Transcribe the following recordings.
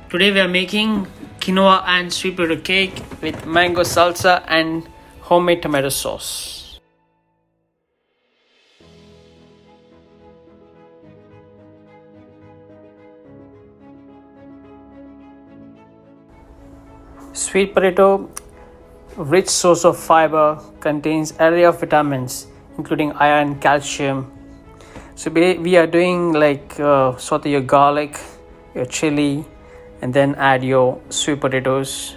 Today we are making quinoa and sweet potato cake with mango salsa and homemade tomato sauce. Sweet potato, rich source of fiber, contains array of vitamins including iron, calcium. So we are doing like saute your garlic, your chili, and then add your sweet potatoes,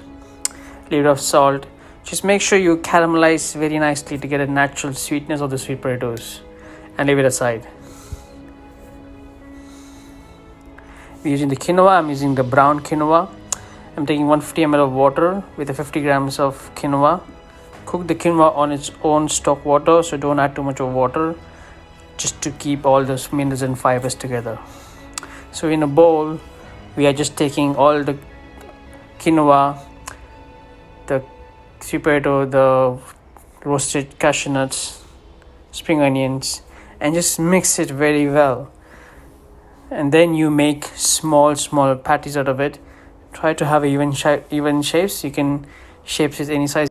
little bit of salt. Just make sure you caramelize very nicely to get a natural sweetness of the sweet potatoes and leave it aside. We're using the quinoa. I'm using the brown quinoa. I'm taking 150 ml of water with the 50 grams of quinoa. Cook the quinoa on its own stock water, so don't add too much of water, just to keep all those minerals and fibers together. So in a bowl, we are just taking all the quinoa, the sweet potato, the roasted cashew nuts, spring onions, and just mix it very well. And then you make small patties out of it. Try to have even shapes. You can shape it any size.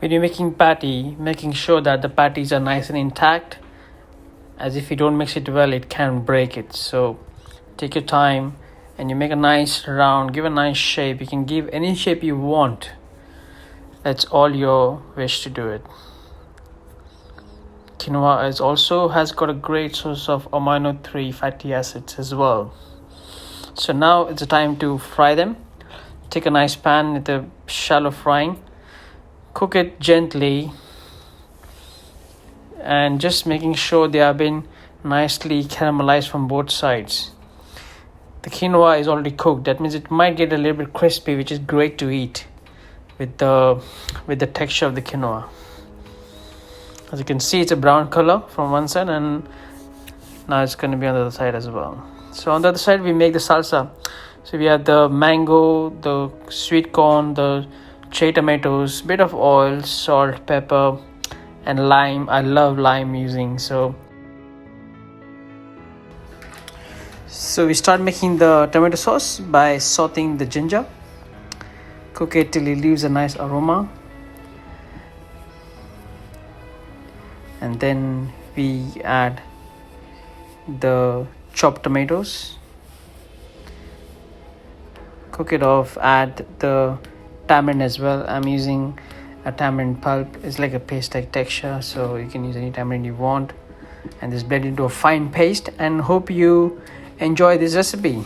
When you're making patty, making sure that the patties are nice and intact, as if you don't mix it well, it can break it. So take your time and you make a nice round, give a nice shape. You can give any shape you want. That's all your wish to do it. Quinoa has got a great source of omega-3 fatty acids as well. So now it's the time to fry them. Take a nice pan with a shallow frying. Cook it gently and just making sure they have been nicely caramelized from both sides. The quinoa is already cooked. That means it might get a little bit crispy, which is great to eat with the texture of the quinoa. As you can see, it's a brown color from one side, and now it's going to be on the other side as well. So on the other side, we make the salsa. So we have the mango, the sweet corn, the cherry tomatoes, bit of oil, salt, pepper, and lime. I love lime using. So we start making the tomato sauce by sauteing the ginger. Cook it till it leaves a nice aroma. And then we add the chopped tomatoes. Cook it off. Add the tamarind as well. I'm using a tamarind pulp. It's like a paste-like texture, so you can use any tamarind you want. And just blend into a fine paste, and hope you enjoy this recipe.